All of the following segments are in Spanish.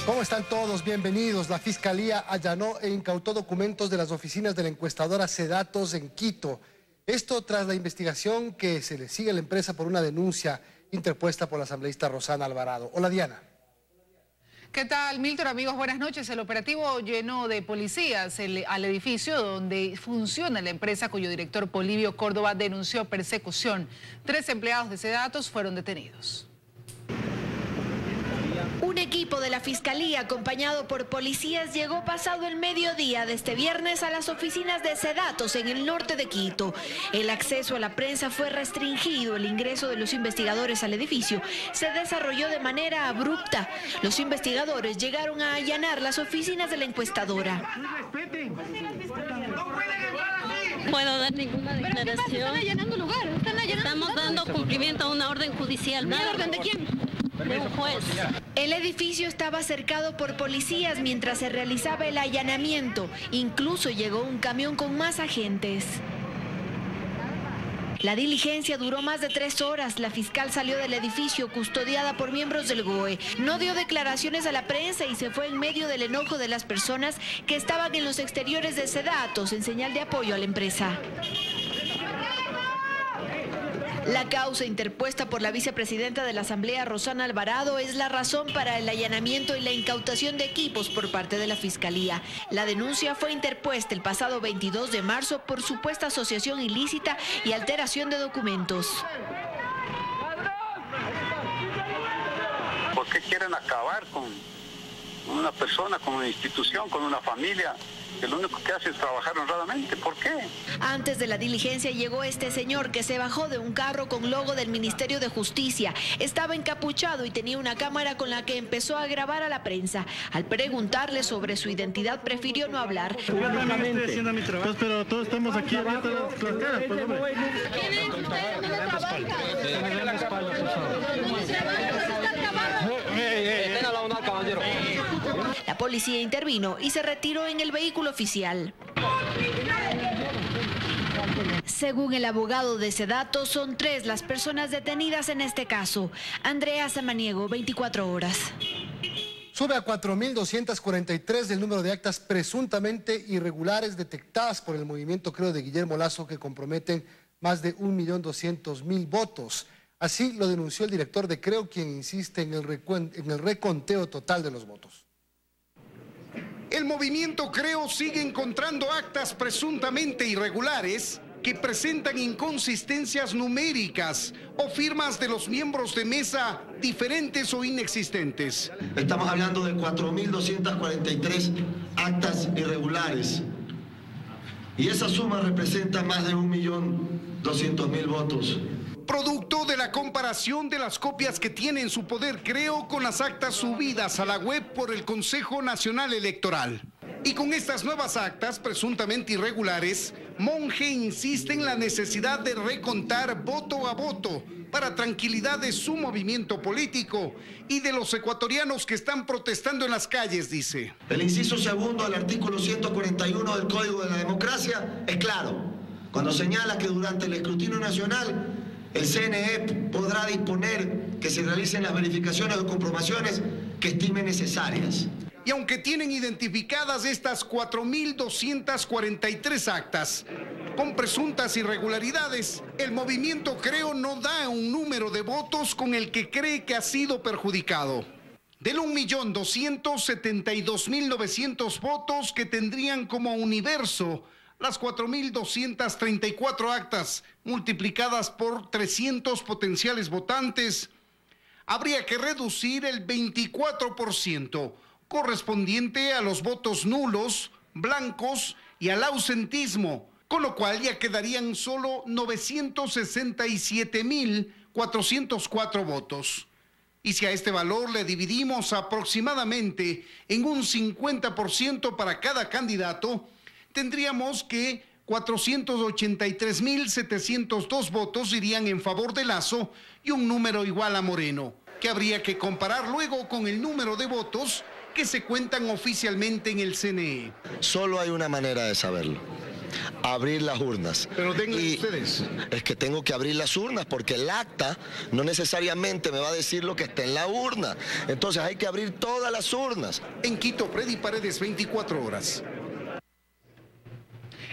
¿Cómo están todos? Bienvenidos. La Fiscalía allanó e incautó documentos de las oficinas de la encuestadora Sedatos en Quito. Esto tras la investigación que se le sigue a la empresa por una denuncia interpuesta por la asambleísta Rosana Alvarado. Hola, Diana. ¿Qué tal, Milton? Amigos, buenas noches. El operativo llenó de policías al edificio donde funciona la empresa, cuyo director Polibio Córdoba denunció persecución. 3 empleados de Sedatos fueron detenidos. Un equipo de la Fiscalía, acompañado por policías, llegó pasado el mediodía de este viernes a las oficinas de Sedatos en el norte de Quito. El acceso a la prensa fue restringido. El ingreso de los investigadores al edificio se desarrolló de manera abrupta. Los investigadores llegaron a allanar las oficinas de la encuestadora. No puedo dar ninguna declaración. Están allanando lugar. Estamos dando cumplimiento a una orden judicial. ¿Una orden de quién? De un juez. El edificio estaba cercado por policías mientras se realizaba el allanamiento. Incluso llegó un camión con más agentes. La diligencia duró más de 3 horas. La fiscal salió del edificio custodiada por miembros del GOE. No dio declaraciones a la prensa y se fue en medio del enojo de las personas que estaban en los exteriores de Sedatos en señal de apoyo a la empresa. La causa interpuesta por la vicepresidenta de la Asamblea, Rosana Alvarado, es la razón para el allanamiento y la incautación de equipos por parte de la Fiscalía. La denuncia fue interpuesta el pasado 22 de marzo por supuesta asociación ilícita y alteración de documentos. ¿Por qué quieren acabar con una persona, con una institución, con una familia? Que lo único que hace es trabajar honradamente. ¿Por qué? Antes de la diligencia llegó este señor que se bajó de un carro con logo del Ministerio de Justicia. Estaba encapuchado y tenía una cámara con la que empezó a grabar a la prensa. Al preguntarle sobre su identidad, prefirió no hablar. Yo también estoy haciendo mi trabajo. Pero todos estamos aquí abiertas las caras, pues, hombre. La policía intervino y se retiró en el vehículo oficial. Según el abogado de Sedatos, son 3 las personas detenidas en este caso. Andrea Samaniego, 24 horas. Sube a 4.243 el número de actas presuntamente irregulares detectadas por el movimiento Creo de Guillermo Lasso, que comprometen más de 1.200.000 votos. Así lo denunció el director de Creo, quien insiste en el reconteo total de los votos. El movimiento Creo sigue encontrando actas presuntamente irregulares que presentan inconsistencias numéricas o firmas de los miembros de mesa diferentes o inexistentes. Estamos hablando de 4.243 actas irregulares y esa suma representa más de 1.200.000 votos. Producto de la comparación de las copias que tiene en su poder Creo con las actas subidas a la web por el Consejo Nacional Electoral. Y con estas nuevas actas presuntamente irregulares, Monge insiste en la necesidad de recontar voto a voto para tranquilidad de su movimiento político y de los ecuatorianos que están protestando en las calles, dice. El inciso segundo del artículo 141 del Código de la Democracia es claro, cuando señala que durante el escrutinio nacional el CNE podrá disponer que se realicen las verificaciones o comprobaciones que estime necesarias. Y aunque tienen identificadas estas 4.243 actas con presuntas irregularidades, el movimiento Creo no da un número de votos con el que cree que ha sido perjudicado. Del 1.272.900 votos que tendrían como universo las 4.234 actas multiplicadas por 300 potenciales votantes, habría que reducir el 24% correspondiente a los votos nulos, blancos y al ausentismo, con lo cual ya quedarían solo 967.404 votos. Y si a este valor le dividimos aproximadamente en un 50% para cada candidato, tendríamos que 483.702 votos irían en favor de Lasso y un número igual a Moreno, que habría que comparar luego con el número de votos que se cuentan oficialmente en el CNE. Solo hay una manera de saberlo. abrir las urnas. Pero denle ustedes. Es que tengo que abrir las urnas porque el acta no necesariamente me va a decir lo que está en la urna. Entonces hay que abrir todas las urnas. En Quito, Freddy Paredes, 24 horas.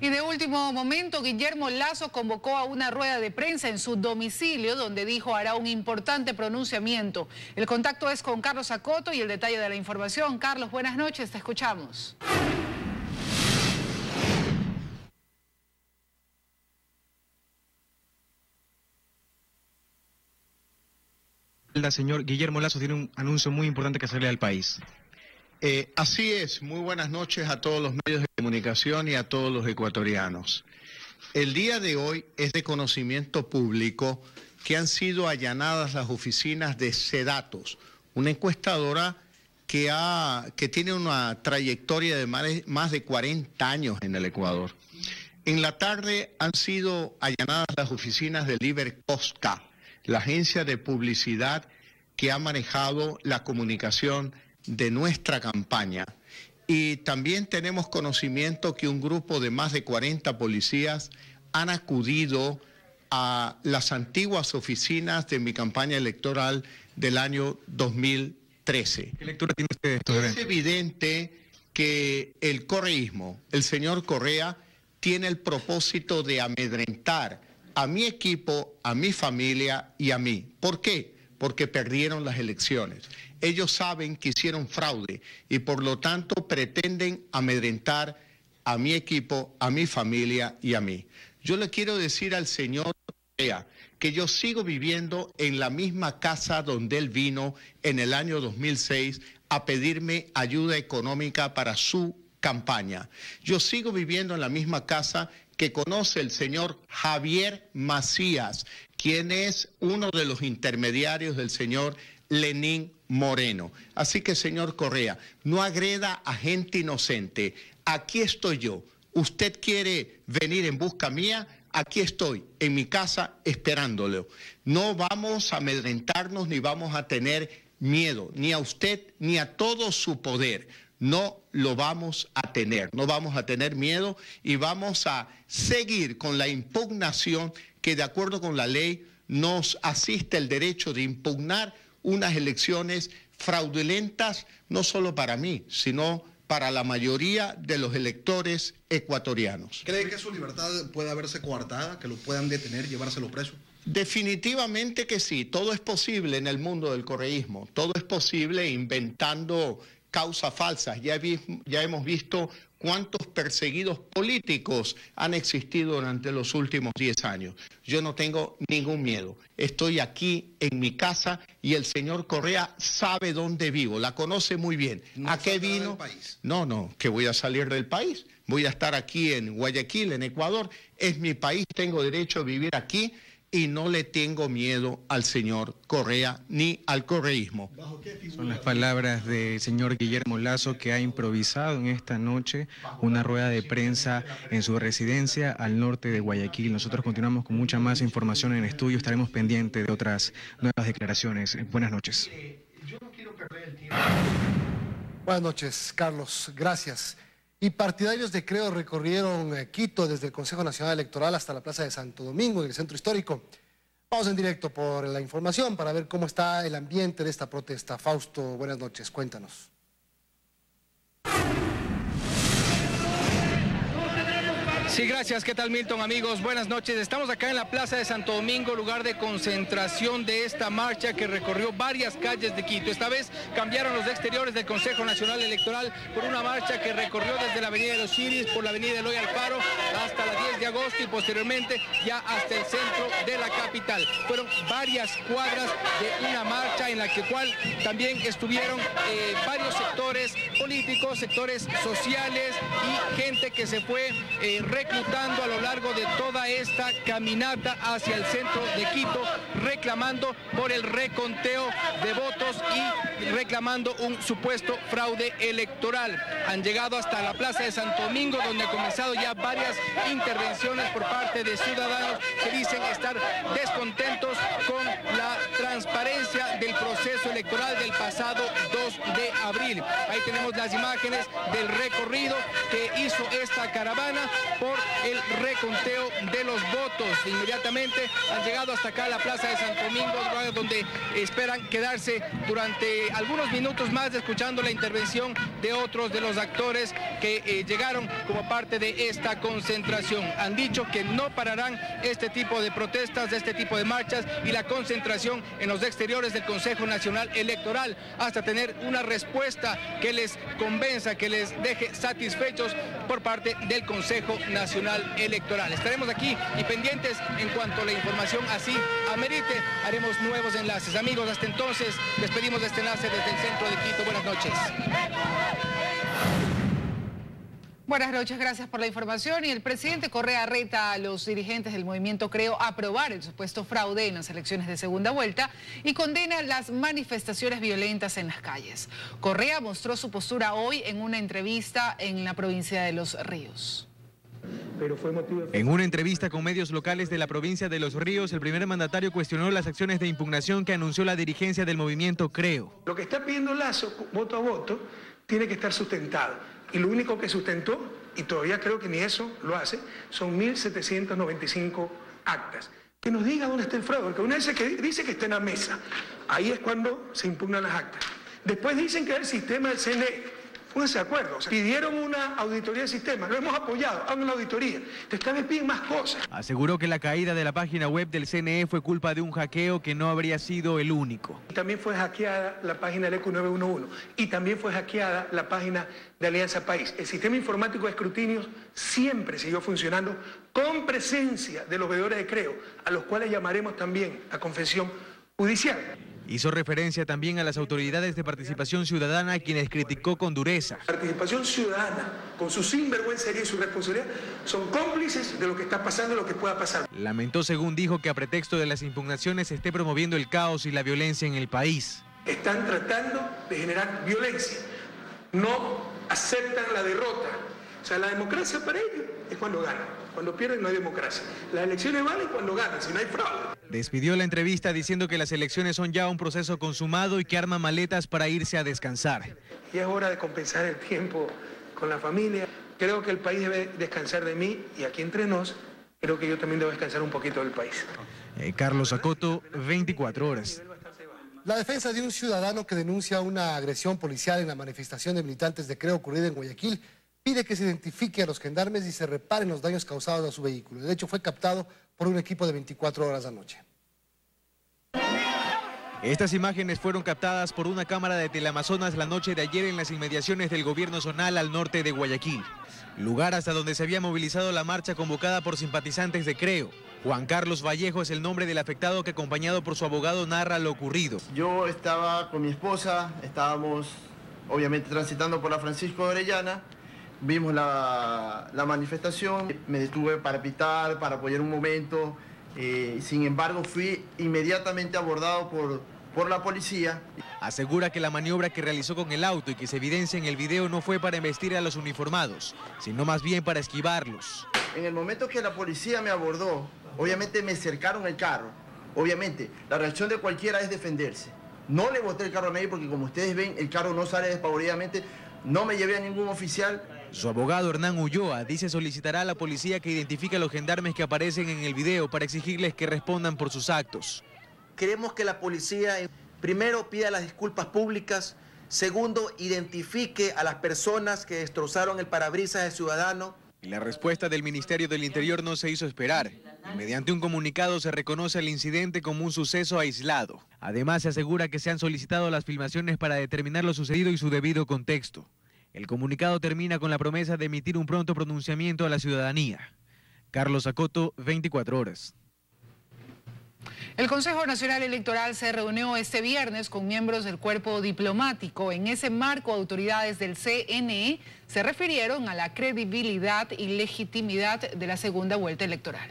Y de último momento, Guillermo Lasso convocó a una rueda de prensa en su domicilio donde dijo hará un importante pronunciamiento. El contacto es con Carlos Acoto y el detalle de la información. Carlos, buenas noches, te escuchamos. El señor Guillermo Lasso tiene un anuncio muy importante que hacerle al país. Así es, muy buenas noches a todos los medios de comunicación y a todos los ecuatorianos. El día de hoy es de conocimiento público que han sido allanadas las oficinas de Sedatos, una encuestadora que tiene una trayectoria de más de 40 años en el Ecuador. En la tarde han sido allanadas las oficinas de Libercosca, la agencia de publicidad que ha manejado la comunicación de nuestra campaña. Y también tenemos conocimiento que un grupo de más de 40 policías han acudido a las antiguas oficinas de mi campaña electoral del año 2013. ¿Qué lectura tiene usted de estos eventos? Es evidente que el correísmo, el señor Correa, tiene el propósito de amedrentar a mi equipo, a mi familia y a mí. ¿Por qué? Porque perdieron las elecciones. Ellos saben que hicieron fraude y por lo tanto pretenden amedrentar a mi equipo, a mi familia y a mí. Yo le quiero decir al señor Correa que yo sigo viviendo en la misma casa donde él vino en el año 2006 a pedirme ayuda económica para su campaña. Yo sigo viviendo en la misma casa que conoce el señor Javier Macías, quien es uno de los intermediarios del señor Lenín Moreno. Así que, señor Correa, no agreda a gente inocente. Aquí estoy yo. ¿Usted quiere venir en busca mía? Aquí estoy, en mi casa, esperándolo. No vamos a amedrentarnos ni vamos a tener miedo, ni a usted ni a todo su poder. No lo vamos a tener, no vamos a tener miedo y vamos a seguir con la impugnación que, de acuerdo con la ley, nos asiste el derecho de impugnar unas elecciones fraudulentas, no solo para mí, sino para la mayoría de los electores ecuatorianos. ¿Cree que su libertad puede haberse coartada, que lo puedan detener, llevárselo preso? Definitivamente que sí, todo es posible en el mundo del correísmo, todo es posible inventando causas falsas. Ya hemos visto cuántos perseguidos políticos han existido durante los últimos 10 años. Yo no tengo ningún miedo. Estoy aquí en mi casa y el señor Correa sabe dónde vivo, la conoce muy bien. ¿No ¿A qué vino? del país? No, que voy a salir del país. Voy a estar aquí en Guayaquil, en Ecuador. Es mi país, tengo derecho a vivir aquí y no le tengo miedo al señor Correa ni al correísmo. Son las palabras del señor Guillermo Lasso, que ha improvisado en esta noche una rueda de prensa en su residencia al norte de Guayaquil. Nosotros continuamos con mucha más información en estudio, estaremos pendientes de otras nuevas declaraciones. Buenas noches. Buenas noches, Carlos, gracias. Y partidarios de Creo recorrieron Quito desde el Consejo Nacional Electoral hasta la Plaza de Santo Domingo, en el centro histórico. Vamos en directo por la información para ver cómo está el ambiente de esta protesta. Fausto, buenas noches, cuéntanos. Sí, gracias. ¿Qué tal, Milton? Amigos, buenas noches. Estamos acá en la Plaza de Santo Domingo, lugar de concentración de esta marcha que recorrió varias calles de Quito. Esta vez cambiaron los exteriores del Consejo Nacional Electoral por una marcha que recorrió desde la Avenida de los Chiris, por la Avenida Eloy Alfaro, hasta la 10 de agosto y posteriormente ya hasta el centro de la capital. Fueron varias cuadras de una marcha en la cual también estuvieron varios sectores políticos, sectores sociales y gente que se fue reclutando a lo largo de toda esta caminata hacia el centro de Quito, reclamando por el reconteo de votos y reclamando un supuesto fraude electoral. Han llegado hasta la Plaza de Santo Domingo, donde han comenzado ya varias intervenciones por parte de ciudadanos que dicen estar descontentos con la transparencia del proceso electoral electoral del pasado 2 de abril. Ahí tenemos las imágenes del recorrido que hizo esta caravana por el reconteo de los votos. Inmediatamente han llegado hasta acá a la Plaza de Santo Domingo, donde esperan quedarse durante algunos minutos más escuchando la intervención de otros de los actores que llegaron como parte de esta concentración. Han dicho que no pararán este tipo de protestas, este tipo de marchas y la concentración en los exteriores del Consejo Nacional Electoral hasta tener una respuesta que les convenza, que les deje satisfechos por parte del Consejo Nacional Electoral. Estaremos aquí y pendientes en cuanto a la información así amerite. Haremos nuevos enlaces. Amigos, hasta entonces despedimos de este enlace desde el centro de Quito. Buenas noches. Buenas noches, gracias por la información. Y el presidente Correa reta a los dirigentes del movimiento Creo a aprobar el supuesto fraude en las elecciones de segunda vuelta y condena las manifestaciones violentas en las calles. Correa mostró su postura hoy en una entrevista en la provincia de Los Ríos. En una entrevista con medios locales de la provincia de Los Ríos, el primer mandatario cuestionó las acciones de impugnación que anunció la dirigencia del movimiento Creo. Lo que está pidiendo Lasso, voto a voto, tiene que estar sustentado. Y lo único que sustentó, y todavía creo que ni eso lo hace, son 1.795 actas. Que nos diga dónde está el fraude, porque una vez que dice que está en la mesa, ahí es cuando se impugnan las actas. Después dicen que es el sistema del CNE. Pónganse de acuerdo, o sea, pidieron una auditoría del sistema, lo hemos apoyado, hagan la auditoría. Esta vez piden más cosas. Aseguró que la caída de la página web del CNE fue culpa de un hackeo que no habría sido el único. También fue hackeada la página del ECU 911 y también fue hackeada la página de Alianza País. El sistema informático de escrutinio siempre siguió funcionando con presencia de los veedores de Creo, a los cuales llamaremos también a confesión judicial. Hizo referencia también a las autoridades de participación ciudadana, quienes criticó con dureza. Participación ciudadana, con su sinvergüencería y su responsabilidad, son cómplices de lo que está pasando y lo que pueda pasar. Lamentó, según dijo, que a pretexto de las impugnaciones se esté promoviendo el caos y la violencia en el país. Están tratando de generar violencia, no aceptan la derrota. O sea, la democracia para ellos es cuando ganan. Cuando pierden no hay democracia. Las elecciones valen cuando ganan, si no hay fraude. Despidió la entrevista diciendo que las elecciones son ya un proceso consumado y que arma maletas para irse a descansar. Y es hora de compensar el tiempo con la familia. Creo que el país debe descansar de mí y aquí entre nos, creo que yo también debo descansar un poquito del país. Carlos Acoto, 24 horas. La defensa de un ciudadano que denuncia una agresión policial en la manifestación de militantes de Creo ocurrida en Guayaquil pide que se identifique a los gendarmes y se reparen los daños causados a su vehículo. De hecho, fue captado por un equipo de 24 horas anoche. Estas imágenes fueron captadas por una cámara de Teleamazonas la noche de ayer en las inmediaciones del gobierno zonal al norte de Guayaquil, lugar hasta donde se había movilizado la marcha convocada por simpatizantes de Creo. Juan Carlos Vallejo es el nombre del afectado que, acompañado por su abogado, narra lo ocurrido. Yo estaba con mi esposa, estábamos obviamente transitando por la Francisco de Orellana. Vimos la manifestación, me detuve para pitar, para apoyar un momento, sin embargo fui inmediatamente abordado por la policía. Asegura que la maniobra que realizó con el auto y que se evidencia en el video no fue para embestir a los uniformados, sino más bien para esquivarlos. En el momento que la policía me abordó, obviamente me cercaron el carro. Obviamente, la reacción de cualquiera es defenderse. No le boté el carro a nadie porque, como ustedes ven, el carro no sale despavoridamente, no me llevé a ningún oficial. Su abogado Hernán Ulloa dice solicitará a la policía que identifique a los gendarmes que aparecen en el video para exigirles que respondan por sus actos. Queremos que la policía primero pida las disculpas públicas, segundo identifique a las personas que destrozaron el parabrisas del ciudadano. Y la respuesta del Ministerio del Interior no se hizo esperar. Y mediante un comunicado se reconoce el incidente como un suceso aislado. Además, se asegura que se han solicitado las filmaciones para determinar lo sucedido y su debido contexto. El comunicado termina con la promesa de emitir un pronto pronunciamiento a la ciudadanía. Carlos Acoto, 24 horas. El Consejo Nacional Electoral se reunió este viernes con miembros del cuerpo diplomático. En ese marco, autoridades del CNE se refirieron a la credibilidad y legitimidad de la segunda vuelta electoral.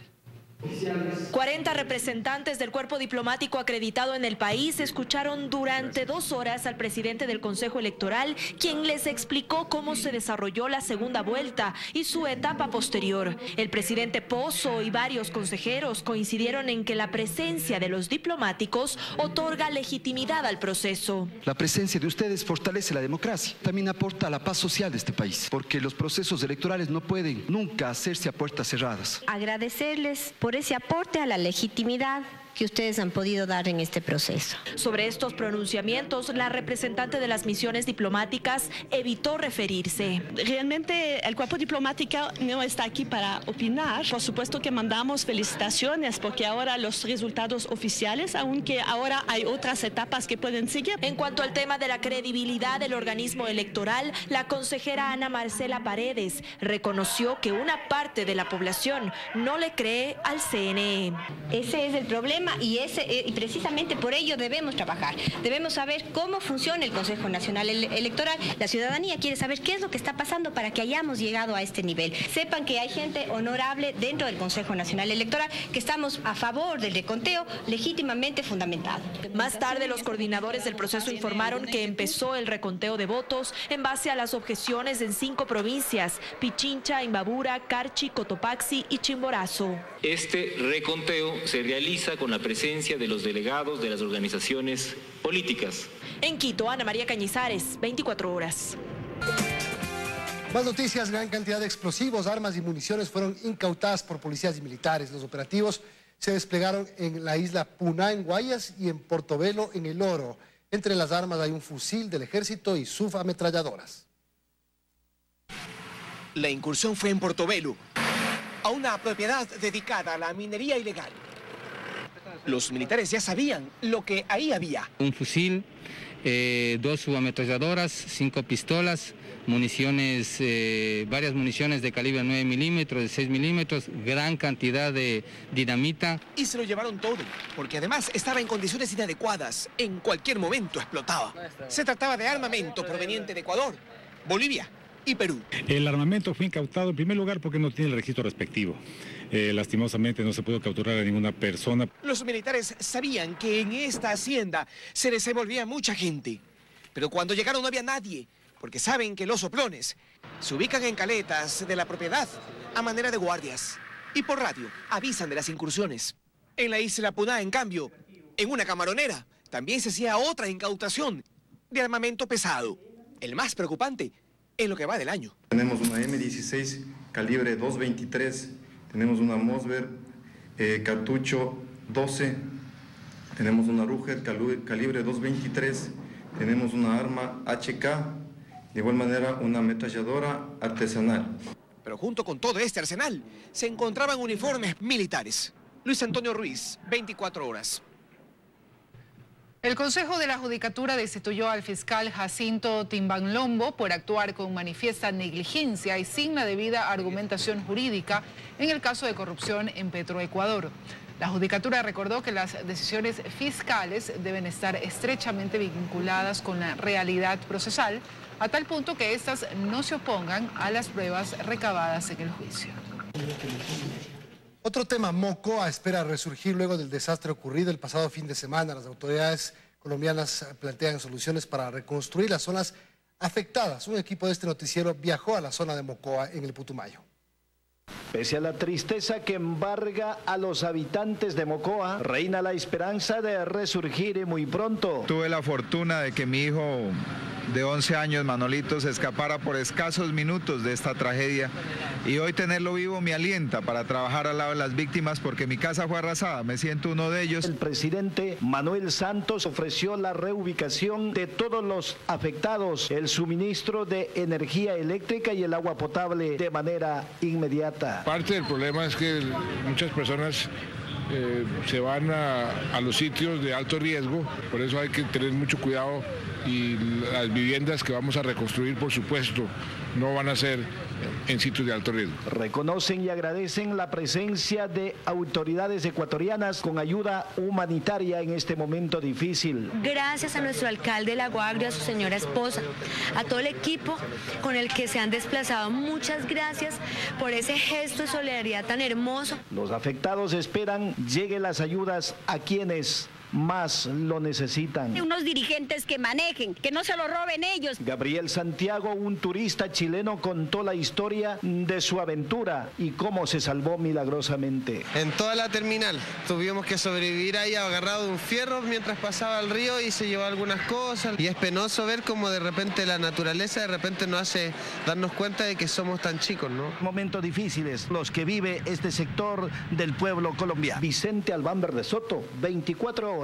40 representantes del cuerpo diplomático acreditado en el país escucharon durante 2 horas al presidente del Consejo Electoral, quien les explicó cómo se desarrolló la segunda vuelta y su etapa posterior. El presidente Pozo y varios consejeros coincidieron en que la presencia de los diplomáticos otorga legitimidad al proceso. La presencia de ustedes fortalece la democracia, también aporta a la paz social de este país, porque los procesos electorales no pueden nunca hacerse a puertas cerradas. Agradecerles por ese aporte a la legitimidad que ustedes han podido dar en este proceso. Sobre estos pronunciamientos, la representante de las misiones diplomáticas evitó referirse. Realmente el cuerpo diplomático no está aquí para opinar. Por supuesto que mandamos felicitaciones porque ahora los resultados oficiales, aunque ahora hay otras etapas que pueden seguir. En cuanto al tema de la credibilidad del organismo electoral, la consejera Ana Marcela Paredes reconoció que una parte de la población no le cree al CNE. Ese es el problema. Y precisamente por ello debemos trabajar. Debemos saber cómo funciona el Consejo Nacional Electoral. La ciudadanía quiere saber qué es lo que está pasando para que hayamos llegado a este nivel. Sepan que hay gente honorable dentro del Consejo Nacional Electoral, que estamos a favor del reconteo legítimamente fundamentado. Más tarde, los coordinadores del proceso informaron que empezó el reconteo de votos en base a las objeciones en 5 provincias: Pichincha, Imbabura, Carchi, Cotopaxi y Chimborazo. Este reconteo se realiza con la presencia de los delegados de las organizaciones políticas. En Quito, Ana María Cañizares, 24 horas. Más noticias: gran cantidad de explosivos, armas y municiones fueron incautadas por policías y militares. Los operativos se desplegaron en la isla Puná, en Guayas, y en Portobelo, en El Oro. Entre las armas hay un fusil del ejército y subametralladoras. La incursión fue en Portobelo, a una propiedad dedicada a la minería ilegal. Los militares ya sabían lo que ahí había. Un fusil, 2 subametralladoras, 5 pistolas, municiones, varias municiones de calibre 9 milímetros, de 6 milímetros, gran cantidad de dinamita. Y se lo llevaron todo, porque además estaba en condiciones inadecuadas. En cualquier momento explotaba. Se trataba de armamento proveniente de Ecuador, Bolivia y Perú. El armamento fue incautado en primer lugar porque no tiene el registro respectivo. Lastimosamente no se pudo capturar a ninguna persona. Los militares sabían que en esta hacienda se desenvolvía mucha gente, pero cuando llegaron no había nadie, porque saben que los soplones se ubican en caletas de la propiedad a manera de guardias y por radio avisan de las incursiones. En la isla Puná, en cambio, en una camaronera, también se hacía otra incautación de armamento pesado. El más preocupante en lo que va del año. Tenemos una M16 calibre 223, tenemos una Mossberg cartucho 12, tenemos una Ruger calibre 223, tenemos una arma HK, de igual manera una ametralladora artesanal. Pero junto con todo este arsenal se encontraban uniformes militares. Luis Antonio Ruiz, 24 horas. El Consejo de la Judicatura destituyó al fiscal Jacinto Timbanlombo por actuar con manifiesta negligencia y sin la debida argumentación jurídica en el caso de corrupción en Petroecuador. La Judicatura recordó que las decisiones fiscales deben estar estrechamente vinculadas con la realidad procesal, a tal punto que éstas no se opongan a las pruebas recabadas en el juicio. Otro tema: Mocoa espera resurgir luego del desastre ocurrido el pasado fin de semana. Las autoridades colombianas plantean soluciones para reconstruir las zonas afectadas. Un equipo de este noticiero viajó a la zona de Mocoa, en el Putumayo. Pese a la tristeza que embarga a los habitantes de Mocoa, reina la esperanza de resurgir muy pronto. Tuve la fortuna de que mi hijo de 11 años, Manolito, se escapara por escasos minutos de esta tragedia, y hoy tenerlo vivo me alienta para trabajar al lado de las víctimas, porque mi casa fue arrasada, me siento uno de ellos. El presidente Manuel Santos ofreció la reubicación de todos los afectados, el suministro de energía eléctrica y el agua potable de manera inmediata. Parte del problema es que muchas personas se van a los sitios de alto riesgo, por eso hay que tener mucho cuidado y las viviendas que vamos a reconstruir, por supuesto, no van a ser en sitios de alto riesgo. Reconocen y agradecen la presencia de autoridades ecuatorianas con ayuda humanitaria en este momento difícil. Gracias a nuestro alcalde La Guaglia, a su señora esposa, a todo el equipo con el que se han desplazado. Muchas gracias por ese gesto de solidaridad tan hermoso. Los afectados esperan lleguen las ayudas a quienes más lo necesitan. Unos dirigentes que manejen, que no se lo roben ellos. Gabriel Santiago, un turista chileno, contó la historia de su aventura y cómo se salvó milagrosamente. En toda la terminal tuvimos que sobrevivir ahí agarrado de un fierro mientras pasaba el río y se llevó algunas cosas. Y es penoso ver cómo de repente la naturaleza de repente nos hace darnos cuenta de que somos tan chicos, ¿no? Momentos difíciles los que vive este sector del pueblo colombiano. Vicente Albán Verde Soto, 24 horas.